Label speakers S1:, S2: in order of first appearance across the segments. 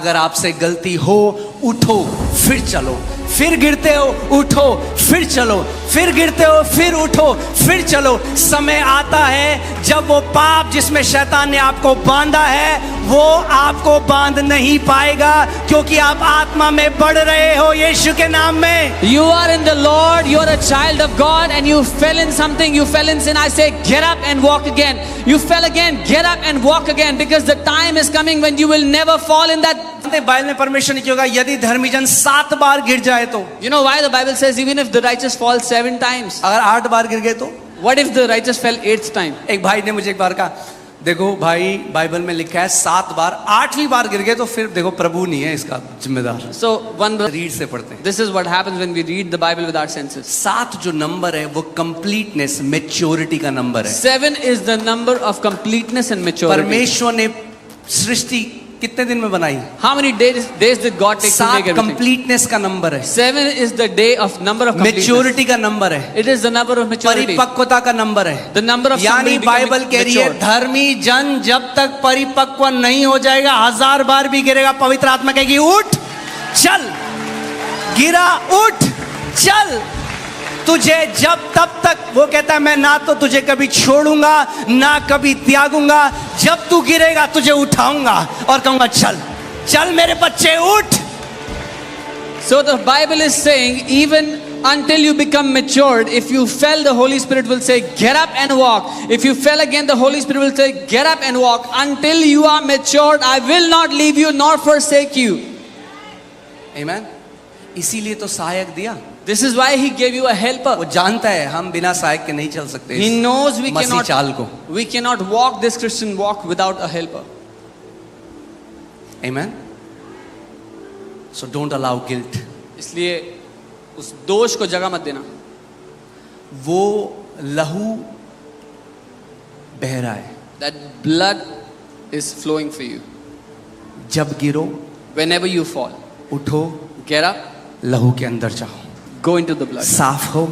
S1: अगर आपसे गलती हो, उठो फिर चलो, फिर गिरते हो उठो फिर चलो, फिर गिरते हो फिर उठो फिर चलो। समय आता है जब वो पाप जिसमें शैतान ने आपको बांधा है वो आपको बांध नहीं पाएगा, क्योंकि आप आत्मा में बढ़ रहे हो यीशु के नाम में।
S2: You are in the Lord, you are a child of God, and you fell in something, you fell in sin. I say, get up and walk again. You fell again, get up and walk again, because the time is coming when you will never fall in that.
S1: Bible में परमेश्वर ने क्या होगा, यदि धर्मी जन 7 बार गिर जाए तो?
S2: You know why the Bible says even if the righteous fall 7 times?
S1: अगर 8 बार गिर गए तो?
S2: What if the righteous fell 8th time?
S1: एक भाई ने मुझे एक बार कहा, देखो भाई बाइबल में लिखा है 7 बार, 8वीं बार गिर गए तो फिर देखो प्रभु नहीं है इसका जिम्मेदार।
S2: So one
S1: रीड से पढ़ते हैं।
S2: This is what happens when we read the Bible with our senses.
S1: 7 जो नंबर है वो कंप्लीटनेस, मैच्योरिटी का नंबर है।
S2: 7 is the number of completeness and maturity.
S1: परमेश्वर ने सृष्टि कितने दिन में बनाई?
S2: How many days did God take to make
S1: 7
S2: everything?
S1: Completeness का नंबर है।
S2: 7 is the day of number of completeness.
S1: Maturity का नंबर है।
S2: It is the number of maturity.
S1: परिपक्वता का नंबर है।
S2: The number of
S1: यानी
S2: somebody
S1: बाइबल
S2: becoming
S1: कह रही है
S2: mature.
S1: धर्मी जन जब तक परिपक्व नहीं हो जाएगा 1000 बार भी गिरेगा, पवित्र आत्मा कहेगी उठ चल, गिरा उठ चल। तुझे जब तब तक वो कहता है मैं ना तो तुझे कभी छोड़ूंगा ना कभी त्यागूंगा, जब तू गिरेगा तुझे उठाऊंगा और कहूंगा चल चल मेरे बच्चे उठ।
S2: So the Bible is saying even until you become matured, if you fell, the Holy Spirit will say get up and walk. If you fell again, the Holy Spirit will say get up and walk. Until you are matured, I will not leave you nor forsake you.
S1: Amen. इसीलिए तो सहायक दिया।
S2: This is why he gave you a helper.
S1: वो जानता है हम बिना सहायक के नहीं चल सकते।
S2: He knows we
S1: मसीह चाल को।
S2: we cannot walk this Christian walk without a helper.
S1: Amen. So don't allow guilt.
S2: इसलिए उस दोष को जगह मत देना।
S1: वो लहू बह रहा है।
S2: That blood is flowing for you.
S1: जब गिरो,
S2: Whenever you fall,
S1: उठो,
S2: get up,
S1: लहू के अंदर जाओ,
S2: go into the blood.
S1: साफ हो,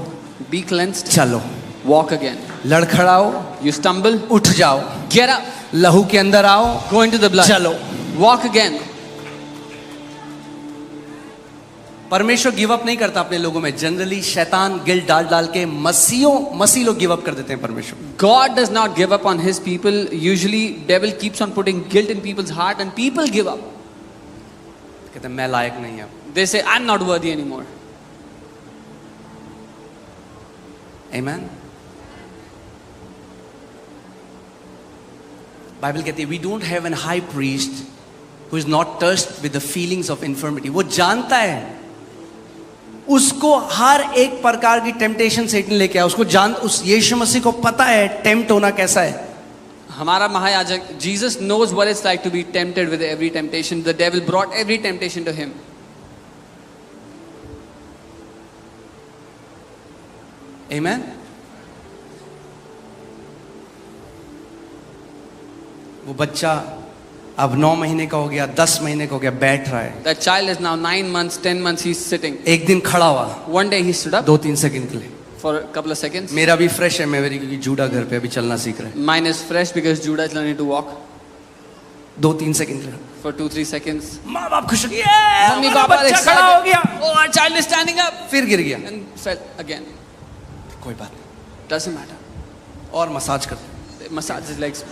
S2: Be cleansed,
S1: चलो,
S2: walk again.
S1: लड़खड़ाओ,
S2: You stumble,
S1: उठ जाओ,
S2: get up,
S1: लहू के अंदर आओ,
S2: go into the blood.
S1: चलो।
S2: Walk again.
S1: परमेश्वर गिव अप नहीं करता अपने लोगों में। जनरली शैतान गिल्ट डाल डाल के मसीह लोग गिव अप कर देते हैं परमेश्वर।
S2: God does not give up on his people. Usually devil keeps on putting guilt in people's heart and people give up.
S1: कहते हैं मैं लायक नहीं हूं।
S2: They say I'm not worthy anymore.
S1: Amen. Bible कहती है we don't have an high priest who is not touched with the feelings of infirmity. वो जानता है, उसको हर एक प्रकार की टेम्पटेशन सेटन लेके आया, उस यीशु मसीह को पता है टेम्प्ट होना कैसा है।
S2: हमारा महायाजक Jesus knows what it's like to be tempted with every temptation. The devil brought every temptation to him.
S1: Amen. वो बच्चा अब 9 महीने का हो गया, 10 महीने का हो गया, बैठ रहा है।
S2: That child is now 9 months, 10 months, he's sitting.
S1: एक दिन खड़ा हुआ,
S2: One day he stood up
S1: 2-3 second के लिए।
S2: for a couple of seconds.
S1: मेरा भी फ्रेश है, मैं क्योंकि जूडा घर पे अभी चलना सीख रहा है।
S2: Mine is fresh because Judah is learning to walk
S1: 2-3 second के लिए
S2: for 2-3 seconds.
S1: माँ बाप खुश,
S2: Mummy,
S1: हमारा
S2: Papa are
S1: बच्चा खड़ा हो गया,
S2: excited. Oh, our child is standing up
S1: फिर गिर गया,
S2: and fell again.
S1: कोई बात नहीं,
S2: Doesn't matter.
S1: और मसाज करते।
S2: They massage his legs.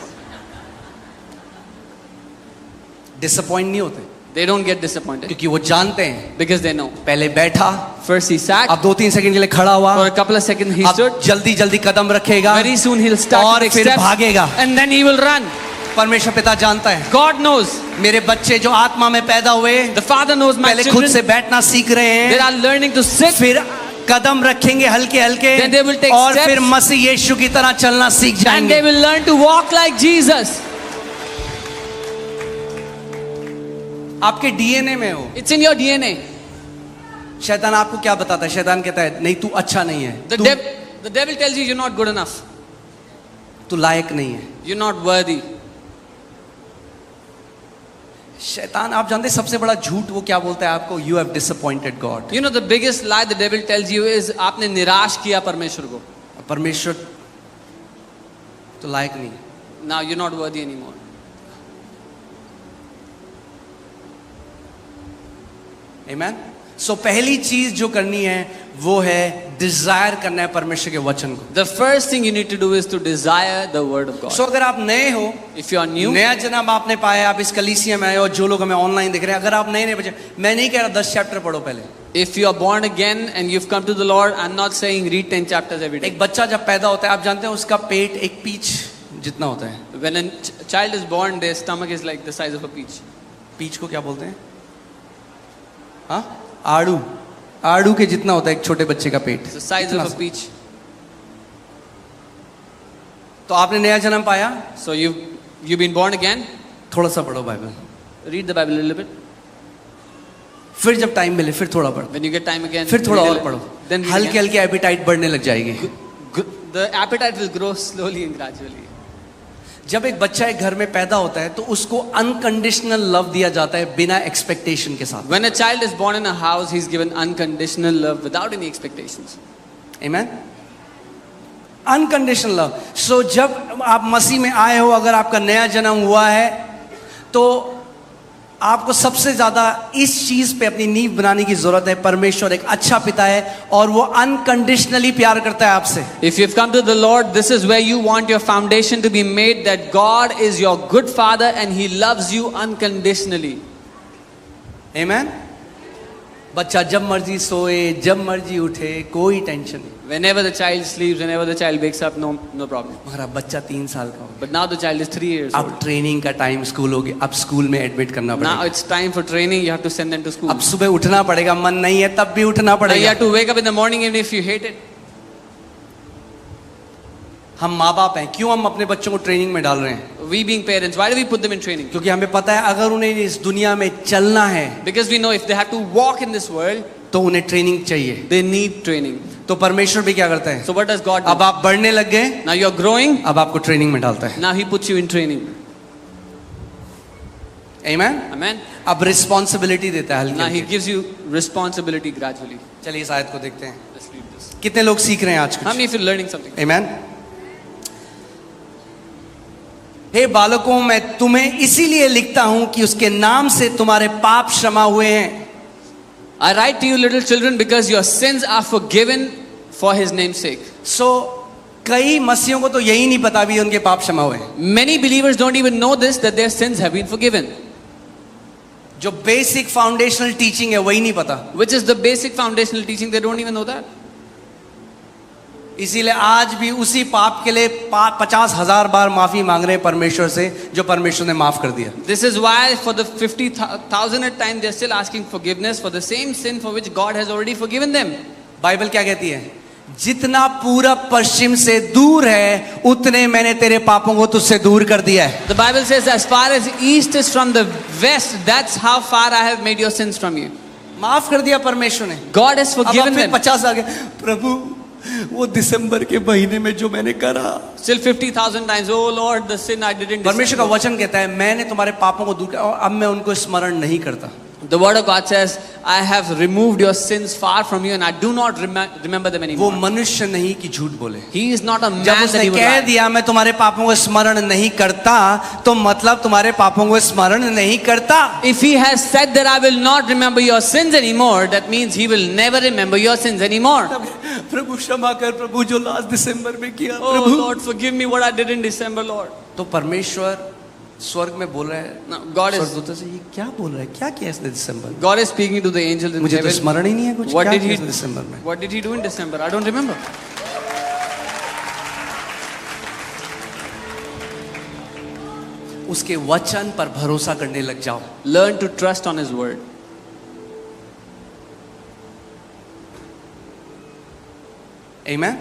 S1: Disappoint नहीं होते
S2: They don't get disappointed
S1: क्योंकि वो जानते हैं
S2: because they know.
S1: पहले बैठा,
S2: First he sat.
S1: अब 2-3 सेकंड के लिए खड़ा हुआ,
S2: For a couple of seconds he
S1: अब
S2: stood.
S1: जल्दी जल्दी कदम रखेगा,
S2: Very soon he'll start
S1: और
S2: to take
S1: फिर
S2: steps
S1: भागेगा।
S2: and then he will run.
S1: परमेश्वर पिता जानता है
S2: God knows.
S1: मेरे बच्चे जो आत्मा में पैदा हुए
S2: The Father knows my
S1: पहले खुद
S2: children.
S1: से बैठना सीख रहे
S2: They
S1: हैं,
S2: are learning to sit.
S1: फिर कदम रखेंगे हल्के हल्के,
S2: Then they will take
S1: और
S2: steps.
S1: फिर मसीह यीशु की तरह चलना सीख
S2: And
S1: जाएंगे।
S2: they will learn to walk like Jesus.
S1: आपके डीएनए में हो।
S2: It's in your DNA.
S1: शैतान आपको क्या बताता है? शैतान कहता है नहीं तू अच्छा नहीं है,
S2: The devil tells you you're not good enough.
S1: तू लायक नहीं है।
S2: You're not worthy.
S1: शैतान आप जानते हैं सबसे बड़ा झूठ वो क्या बोलता है आपको? You have disappointed God.
S2: You know the biggest lie the devil tells you is आपने निराश किया परमेश्वर को.
S1: परमेश्वर तो लायक नहीं है।
S2: Now you're not worthy anymore.
S1: आमेन। सो पहली चीज जो करनी है वो है डिजायर करना है परमेश्वर के वचन को।
S2: The first thing you need to do is to desire the word of God.
S1: सो अगर आप नए हो,
S2: If you are new,
S1: नया जन्म आपने पाया, आप इस कलीसिया में आए हो, जो लोग हमें ऑनलाइन देख रहे हैं, अगर आप नए बच्चे, मैं नहीं कह रहा 10 चैप्टर पढ़ो पहले।
S2: if you are born again and you've come to the Lord, I'm not saying read 10 chapters every day.
S1: एक बच्चा जब पैदा होता है, आप जानते हैं उसका पेट एक पीच जितना होता है।
S2: When a child is born, their stomach is like the size of a peach.
S1: Peach को क्या बोलते हैं? हाँ, आड़ू। आड़ू के जितना होता है एक छोटे बच्चे का पेट।
S2: It's the size
S1: इतना
S2: of a
S1: सा।
S2: peach.
S1: तो आपने नया जन्म पाया,
S2: So you've been born again.
S1: थोड़ा सा पढ़ो Bible,
S2: Read the Bible a little bit.
S1: फिर जब टाइम मिले फिर थोड़ा पढ़ो,
S2: When you get time again,
S1: फिर थोड़ा
S2: read a
S1: और
S2: little-
S1: पढ़ो,
S2: Then read
S1: हल्के
S2: again.
S1: हल्के एपिटाइट बढ़ने लग जाएगी।
S2: The appetite will grow slowly and gradually.
S1: जब एक बच्चा एक घर में पैदा होता है तो उसको अनकंडीशनल लव दिया जाता है बिना एक्सपेक्टेशन के साथ।
S2: When a child is born in a house, he's given unconditional love without any expectations.
S1: Amen. Unconditional love. So जब आप मसीह में आए हो, अगर आपका नया जन्म हुआ है, तो आपको सबसे ज्यादा इस चीज पे अपनी नींव बनाने की जरूरत है। परमेश्वर एक अच्छा पिता है और वो अनकंडीशनली प्यार करता है आपसे।
S2: If you've come to the Lord, this is where you want your foundation to be made, that God is your good father and he loves you unconditionally.
S1: आमेन। बच्चा जब मर्जी सोए, जब मर्जी उठे, कोई टेंशन नहीं।
S2: Whenever the child sleeps, whenever the child wakes up, no problem.
S1: मगर अब बच्चा 3 साल का हो गया,
S2: But now the child is 3 years
S1: अब
S2: old.
S1: ट्रेनिंग का टाइम स्कूल हो गया, अब स्कूल में एडमिट करना
S2: Now
S1: पड़ेगा।
S2: it's time for training, you have to send them to school.
S1: अब सुबह उठना पड़ेगा, मन नहीं है तब भी उठना
S2: Now you
S1: पड़ेगा।
S2: have to wake up in the morning even if you hate it.
S1: हम माँ बाप हैं, क्यों हम अपने बच्चों को ट्रेनिंग में डाल रहे हैं?
S2: We being parents, why do we put them in training?
S1: क्योंकि हमें पता है अगर उन्हें इस दुनिया में चलना है
S2: Because we know if they have to walk in this world,
S1: तो उन्हें ट्रेनिंग चाहिए।
S2: they need training.
S1: तो परमेश्वर भी क्या करता है?
S2: So what does God
S1: अब
S2: do?
S1: आप बढ़ने लग गए,
S2: Now you're growing,
S1: अब आपको ट्रेनिंग में डालता है।
S2: now he puts you in training.
S1: Amen.
S2: Amen?
S1: अब रिस्पॉन्सिबिलिटी देता है
S2: Now he
S1: हल्की।
S2: gives you responsibility gradually.
S1: चलिए इस आयत को देखते हैं।
S2: Let's read this.
S1: कितने लोग सीख रहे हैं आज
S2: How
S1: कुछ?
S2: many of you are learning something?
S1: आमेन। हे बालकों, मैं तुम्हें इसीलिए लिखता हूं कि उसके नाम से तुम्हारे पाप क्षमा हुए हैं।
S2: I write to you little children because your sins are forgiven for his name's sake.
S1: सो कई मसीहों को तो यही नहीं पता भी उनके पाप क्षमा हुए हैं।
S2: Many believers don't even know this, that their sins have been forgiven.
S1: जो बेसिक फाउंडेशनल टीचिंग है वही नहीं पता।
S2: Which is the basic foundational teaching, they don't even know that.
S1: इसीलिए आज भी उसी पाप के लिए 50,000 बार माफी मांग रहे हैं परमेश्वर से, जो परमेश्वर ने माफ कर दिया।
S2: This is why for the 50,000th time they're still asking forgiveness for the same sin for which God has already forgiven them.
S1: Bible क्या कहती है? जितना पूरब पश्चिम से दूर है उतने मैंने तेरे पापों को तुझसे दूर कर दिया है।
S2: The Bible says as far as east is from the west, that's how far I have made your sins from you.
S1: माफ कर दिया परमेश्वर ने।
S2: God has
S1: अब
S2: forgiven
S1: फिर
S2: them.
S1: 50 आ गए, प्रभु वो दिसंबर के महीने में जो मैंने करा।
S2: Still 50,000 times, oh Lord, the sin I did in
S1: परमेश्वर का
S2: December.
S1: वचन कहता है मैंने तुम्हारे पापों को दूर किया और अब मैं उनको स्मरण नहीं करता।
S2: The word of God says, I have removed your sins far from you and I do not remember them
S1: वो
S2: anymore.
S1: मनुष्य नहीं कि झूठ बोले।
S2: He is not a man
S1: जब
S2: that
S1: उसने
S2: he would
S1: कह
S2: lie.
S1: दिया मैं तुम्हारे पापों को स्मरण नहीं करता, तो मतलब तुम्हारे पापों को स्मरण नहीं करता।
S2: If he has said that I will not remember your sins anymore, that means he will never remember your sins anymore.
S1: प्रभु क्षमा कर, प्रभु जो लास्ट दिसंबर में किया,
S2: Oh
S1: Prabhu.
S2: Lord, forgive me what I did in December, Lord.
S1: तो परमेश्वर स्वर्ग में बोल रहा है,
S2: Now, God is
S1: स्वर्गदूतों से, ये क्या बोल रहा है, क्या किया इसने दिसंबर में?
S2: God is speaking to the angels in
S1: मुझे तो
S2: heaven.
S1: स्मरण ही नहीं है कुछ।
S2: What
S1: क्या
S2: did
S1: किया
S2: he
S1: इसने दिसंबर में?
S2: What did he do in December? I don't remember.
S1: उसके वचन पर भरोसा करने लग जाओ।
S2: Learn to trust on his word.
S1: आमेन।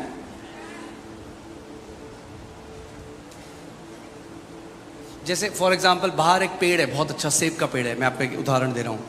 S1: जैसे फॉर एग्जाम्पल बाहर एक पेड़ है, बहुत अच्छा सेब का पेड़ है, मैं आपको एक उदाहरण दे रहा हूँ।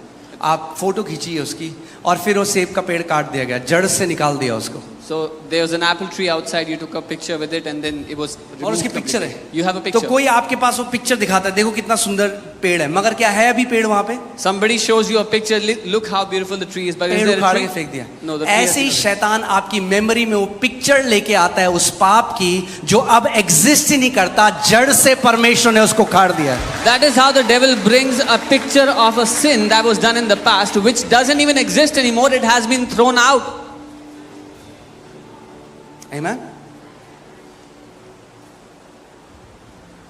S1: आप फोटो खींचिए उसकी और फिर वो सेब का पेड़ काट दिया गया, जड़ से निकाल दिया उसको।
S2: So there was an apple tree outside. You took a picture with it, and then it was
S1: और उसकी
S2: removed
S1: पिक्चर है।
S2: completely. You have a
S1: तो
S2: picture.
S1: कोई आपके पास वो पिक्चर दिखाता है, देखो कितना सुंदर पेड़ है, मगर क्या है अभी पेड़ वहां पे?
S2: Somebody shows you a picture. Look how beautiful the tree is. But is
S1: पेड़
S2: there a
S1: उखाड़
S2: tree?
S1: के फेंक दिया।
S2: No, the tree has
S1: ऐसे ही
S2: been-
S1: शैतान आपकी मेमोरी में वो पिक्चर लेके आता है उस पाप की जो अब एग्जिस्ट ही नहीं करता, जड़ से परमेश्वर ने उसको उखाड़ दिया है।
S2: That is how the devil brings a picture of a sin that was done in the past, which doesn't even exist anymore. It has been thrown out.
S1: आमीन।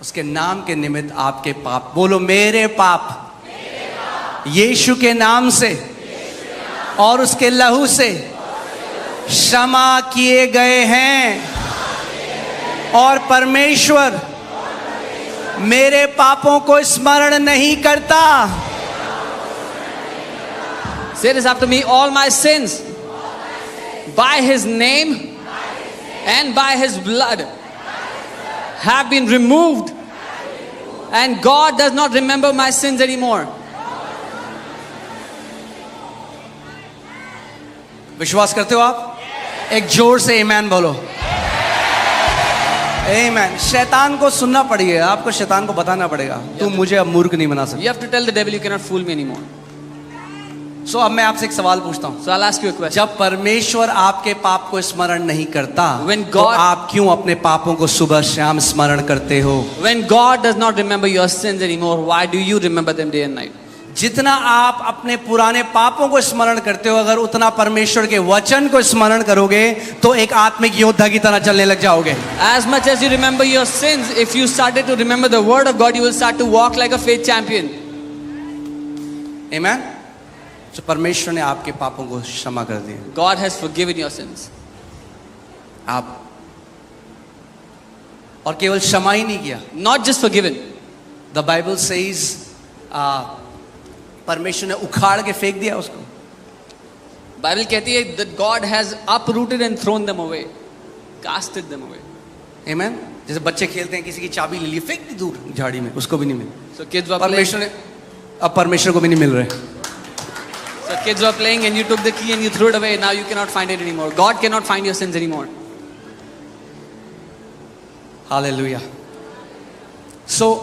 S1: उसके नाम के निमित्त आपके पाप, बोलो मेरे पाप यीशु के नाम से और उसके लहू से क्षमा किए गए हैं, और परमेश्वर मेरे पापों को स्मरण नहीं करता।
S2: Say this after me. All my sins, by His name and by His blood, have been removed, and God does not remember my sins anymore.
S1: विश्वास करते हो आप? एक जोर से आमीन बोलो। आमीन। शैतान को सुनना पड़ेगा, आपको शैतान को बताना पड़ेगा, तुम मुझे अब मूर्ख नहीं बना सकते।
S2: You have to tell the devil, you cannot fool me anymore.
S1: सो अब मैं आपसे एक सवाल पूछता हूं,
S2: So I'll ask you a question.
S1: जब परमेश्वर आपके पाप को स्मरण नहीं करता,
S2: When
S1: तो
S2: God-
S1: आप क्यों अपने पापों को सुबह शाम स्मरण करते हो?
S2: When God does not remember your sins anymore, why do you remember them day and night?
S1: जितना आप अपने पुराने पापों को स्मरण करते हो, अगर उतना परमेश्वर के वचन को स्मरण करोगे तो एक आत्मिक योद्धा की तरह चलने लग जाओगे।
S2: As much as you remember your sins, if you started to remember the word of God, you will start to walk like a faith champion.
S1: आमीन। तो परमेश्वर ने आपके पापों को क्षमा कर दिया।
S2: God has forgiven your sins.
S1: आप और केवल क्षमा ही नहीं किया,
S2: Not just forgiven.
S1: The Bible says परमेश्वर ने उखाड़ के फेंक दिया उसको।
S2: Bible कहती है that God has uprooted and thrown them away, casted them away.
S1: आमीन। जैसे बच्चे खेलते हैं, किसी की चाबी ले ली, फेंक दी दूर झाड़ी में, उसको भी नहीं मिली।
S2: So kids were playing.
S1: परमेश्वर ने, अब परमेश्वर को भी नहीं मिल रहे।
S2: So kids were playing and you took the key and you threw it away. Now you cannot find it anymore. God cannot find your sins anymore.
S1: Hallelujah. So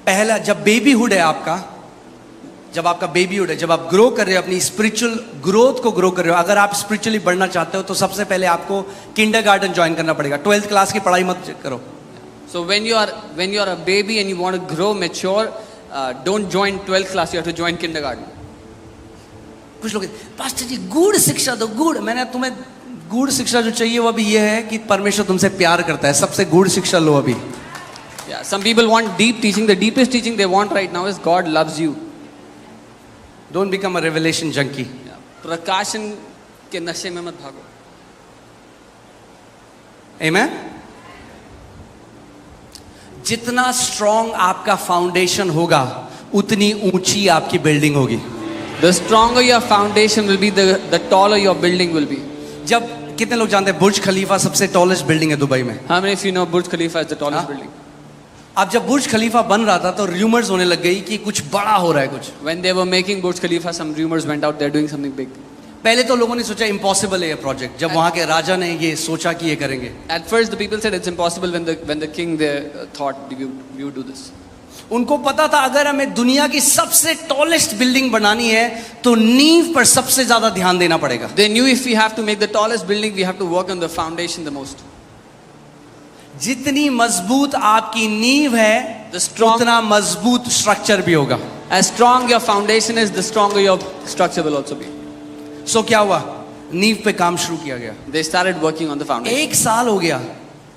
S1: पहला जब बेबीहुड है आपका, जब आपका बेबीहुड है, जब आप ग्रो कर रहे हो, अपनी स्पिरिचुअल ग्रोथ को ग्रो कर रहे हो, अगर आप स्पिरिचुअली बढ़ना चाहते हो तो सबसे पहले आपको किंडरगार्टन ज्वाइन करना पड़ेगा। 12th क्लास की पढ़ाई मत करो।
S2: So when you are a baby and you want to grow mature, don't join 12th class. You have to join kindergarten.
S1: कुछ लोग पास्टर जी गूढ़ शिक्षा दो, गूढ़। मैंने तुम्हें गूढ़ शिक्षा जो चाहिए वो अभी ये है कि परमेश्वर तुमसे प्यार करता है, सबसे गूढ़ शिक्षा लो अभी।
S2: Yeah, some people want deep teaching. The deepest teaching they want right now is God loves you.
S1: Don't become a revelation junkie.
S2: Yeah. प्रकाशन के नशे में मत भागो.
S1: आमीन। जितना स्ट्रॉन्ग आपका फाउंडेशन होगा उतनी ऊंची आपकी बिल्डिंग होगी।
S2: The stronger your foundation will be, the taller your building will be.
S1: जब कितने लोग जानते हैं बुर्ज खलीफा सबसे टॉलेस्ट बिल्डिंग है दुबई में?
S2: How many of you know Burj Khalifa is the tallest
S1: Huh?
S2: building?
S1: अब जब बुर्ज खलीफा बन रहा था तो रूमर्स होने लग गई कि कुछ बड़ा हो रहा है कुछ।
S2: When they were making Burj Khalifa, some rumors went out they're doing something big.
S1: पहले तो लोगों ने सोचा इम्पॉसिबल है ये प्रोजेक्ट, जब वहां के राजा ने ये सोचा कि ये करेंगे।
S2: At first, the people said it's impossible. When the king there thought we would do this.
S1: उनको पता था अगर हमें दुनिया की सबसे टॉलेस्ट बिल्डिंग बनानी है तो नींव पर सबसे ज्यादा ध्यान देना पड़ेगा।
S2: They knew if we have to make the tallest building, we have to work on the foundation the most.
S1: जितनी मजबूत आपकी नींव है
S2: The strong-
S1: उतना मजबूत स्ट्रक्चर भी होगा।
S2: As strong your foundation is, the stronger your structure will also be.
S1: सो क्या हुआ? नींव पे काम शुरू किया गया।
S2: They started working on the foundation.
S1: 1 साल हो गया,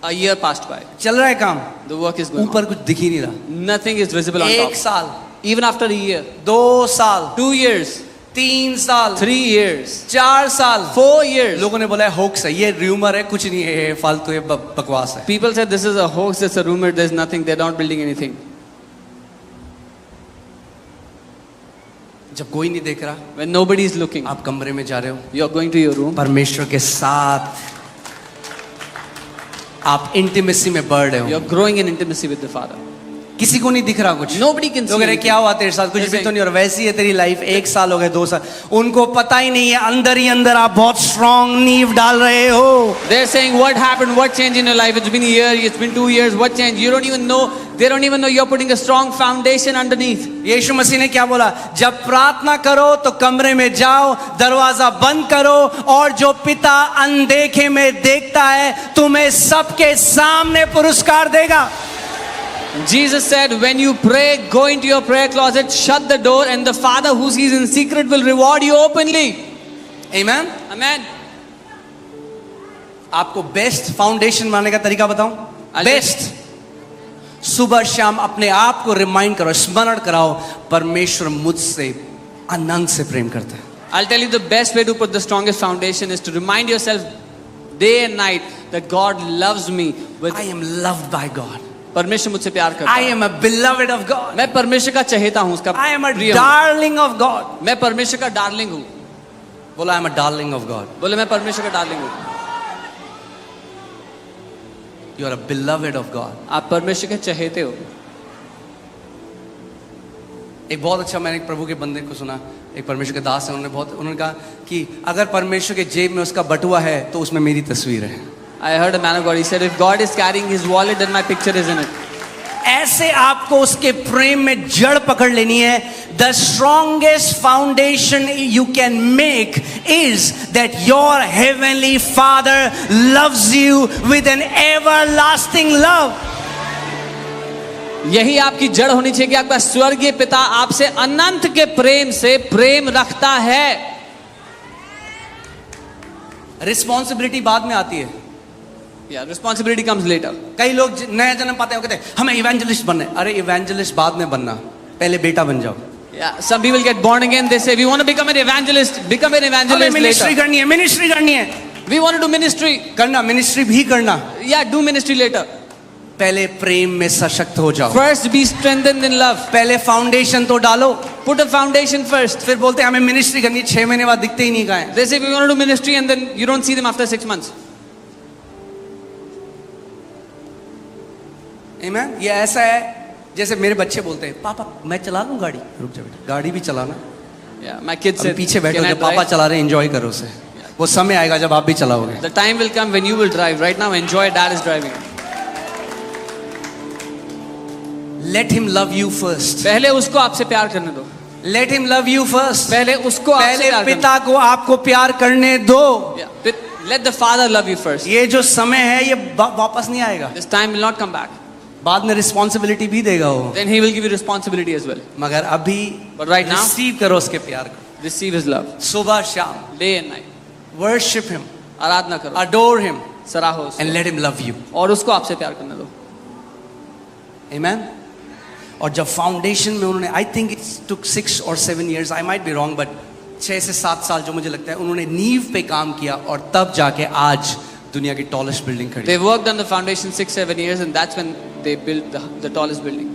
S2: A year passed by.
S1: चल रहा है काम,
S2: The work is going
S1: ऊपर
S2: on.
S1: कुछ दिख ही नहीं रहा।
S2: Nothing is visible on
S1: 1
S2: top.
S1: साल,
S2: Even after a year,
S1: 2 साल,
S2: 2 years,
S1: 3 साल,
S2: 3 years,
S1: 4 साल,
S2: 4 years.
S1: लोगों ने बोला है होक्स है, ये र्यूमर है, कुछ नहीं है, ये फालतू है, बकवास है।
S2: People said this is a hoax, it's a rumor, there's nothing, they're not building anything.
S1: जब कोई नहीं देख रहा,
S2: When nobody is looking,
S1: आप कमरे में जा रहे हो,
S2: you're going to your room.
S1: परमेश्वर के साथ आप इंटीमेसी में बढ़ रहे हो।
S2: You're growing in intimacy with the Father.
S1: किसी को नहीं दिख रहा कुछ।
S2: Nobody can see
S1: लोग कह रहे
S2: anything.
S1: क्या हुआ तेरे साथ, कुछ
S2: They're
S1: भी
S2: saying-
S1: तो नहीं, और वैसी है तेरी लाइफ, 1 साल हो गए, 2 साल, उनको पता ही नहीं है अंदर ही अंदर आप बहुत स्ट्रांग नींव डाल रहे हो।
S2: They're saying, what happened? What changed in your life? It's been a year, it's been 2 years. What changed? You don't even know. They don't even know you're putting a strong foundation underneath.
S1: यीशु मसीह ने क्या बोला, जब प्रार्थना करो तो कमरे में जाओ, दरवाजा बंद करो, और जो पिता अनदेखे में देखता है तुम्हें सबके सामने पुरस्कार देगा।
S2: Jesus said, when you pray, go into your prayer closet, shut the door, and the Father who sees in secret will reward you openly.
S1: Amen?
S2: Amen.
S1: आपको बेस्ट फाउंडेशन बनाने का तरीका बताऊं? बेस्ट, सुबह शाम अपने आप को रिमाइंड करो, स्मरण कराओ, परमेश्वर मुझसे अनंत से प्रेम करता है।
S2: I'll tell you the best way to put the strongest foundation is to remind yourself day and night that God loves me with
S1: I am loved by God.
S2: परमेश्वर मुझसे प्यार करता
S1: I
S2: है।
S1: am a beloved of God.
S2: मैं परमेश्वर का चहेता हूँ, उसका
S1: I am a
S2: प्रिय हूँ।
S1: darling of God.
S2: मैं परमेश्वर का डार्लिंग हूँ।
S1: बोला I am a darling of God.
S2: बोले मैं परमेश्वर का डार्लिंग हूँ।
S1: You are a beloved of God.
S2: आप परमेश्वर के चहेते हो।
S1: एक बहुत अच्छा, मैंने एक प्रभु के बंदे को सुना, एक परमेश्वर के दास है, उन्होंने कहा कि अगर परमेश्वर के जेब में उसका बटुआ है तो उसमें मेरी तस्वीर है।
S2: I heard a man of God. He said, if God is carrying his wallet, then my picture is in it.
S1: ऐसे आपको उसके प्रेम में जड़ पकड़ लेनी है। The strongest foundation you can make is that your heavenly Father loves you with an everlasting love.
S2: यही आपकी जड़ होनी चाहिए कि आपका स्वर्गीय पिता आपसे अनंत के प्रेम से प्रेम रखता है।
S1: रिस्पॉन्सिबिलिटी बाद में आती है।
S2: Yeah, responsibility comes later.
S1: कई लोग नया जन्म पाते हैं, कहते हैं हमें इवेंजलिस्ट बनना है। अरे इवेंजलिस्ट बाद में बनना, पहले बेटा बन जाओ।
S2: Yeah, some people get born again. They say, we want to become an evangelist. Become an
S1: हमें
S2: evangelist
S1: मिनिस्ट्री
S2: later.
S1: करनी है, मिनिस्ट्री करनी है।
S2: We want to do ministry.
S1: करना, मिनिस्ट्री भी करना,
S2: Yeah, do ministry later.
S1: पहले प्रेम में सशक्त हो जाओ।
S2: First, be strengthened in love.
S1: पहले फाउंडेशन तो डालो,
S2: Put a foundation first.
S1: फिर बोलते हैं हमें मिनिस्ट्री करनी है, 6 महीने बाद दिखते ही नहीं कहाँ है।
S2: They say, we want to do ministry, and then you don't see them after 6 months.
S1: Amen? ये ऐसा है जैसे मेरे बच्चे बोलते हैं पापा मैं चला लूं गाड़ी, रुक जा बेटा, गाड़ी भी चलाना,
S2: Yeah, my kids
S1: अभी
S2: said,
S1: पीछे बैठो,
S2: "Can I
S1: जब पापा
S2: drive?"
S1: चला रहे एंजॉय करो उसे, वो समय आएगा जब आप भी चलाओगे।
S2: The time will come when you will drive. Right now, enjoy. Dad is driving.
S1: Let him love you first.
S2: पहले उसको आपसे प्यार करने दो।
S1: Let him love you first.
S2: पहले उसको आपसे
S1: पहले
S2: प्यार करने
S1: पिता को आपको प्यार करने दो।
S2: दो। Yeah, let the Father love you first.
S1: ये जो समय है ये वापस नहीं आएगा,
S2: This time will not come back.
S1: बाद में रिस्पॉन्सिबिलिटी भी देगा वो,
S2: Then He will give you responsibility as well.
S1: मगर अभी
S2: But right now-
S1: रिसीव करो उसके प्यार को,
S2: Receive His love,
S1: सुबह शाम,
S2: day and night.
S1: Worship him,
S2: आराधना करो,
S1: अडोर हिम,
S2: सराहो उसको,
S1: and let him love you.
S2: और उसको आपसे प्यार करने दो।
S1: Amen? और जब फाउंडेशन में उन्होंने, I think it's took 6 or 7 years, I might be wrong, but 6 से 7 साल जो मुझे लगता है उन्होंने नींव पे काम किया, और तब जाके आज दुनिया की टॉलेस्ट बिल्डिंग खड़ी।
S2: They worked on the foundation 6-7 years, and that's when they built the tallest building.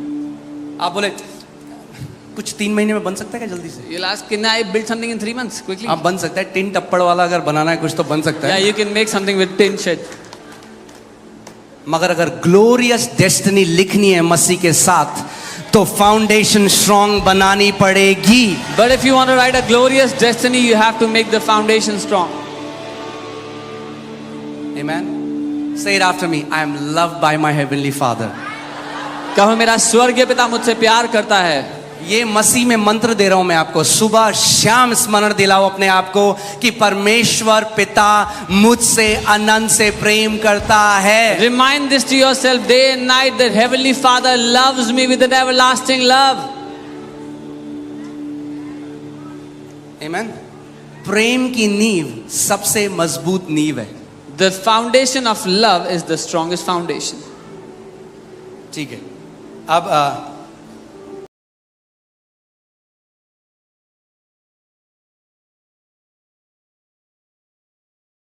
S1: आप बोले कुछ 3 महीने में बन सकता है क्या जल्दी से?
S2: You'll ask, can I build something in 3 months quickly?
S1: आप बन सकता है, टिन टप्पड़ वाला अगर बनाना है कुछ तो बन सकता
S2: Yeah,
S1: है,
S2: you can make something with tin shed.
S1: मगर अगर ग्लोरियस डेस्टिनी लिखनी है मसीह के साथ तो फाउंडेशन स्ट्रांग बनानी पड़ेगी।
S2: But if you want to write a glorious destiny, you have to make the foundation strong.
S1: Amen? Say it after me. I am loved by my heavenly Father.
S2: कहो मेरा स्वर्गीय पिता मुझसे प्यार करता है।
S1: ये मसीह में मंत्र दे रहा हूं मैं आपको, सुबह शाम स्मरण दिलाओ अपने आप को कि परमेश्वर पिता मुझसे अनंत से प्रेम करता है।
S2: Remind this to yourself day and night that Heavenly Father loves me with an everlasting love.
S1: Amen? प्रेम की नींव सबसे मजबूत नींव है।
S2: The foundation of love is the strongest foundation.
S1: ठीक है, अब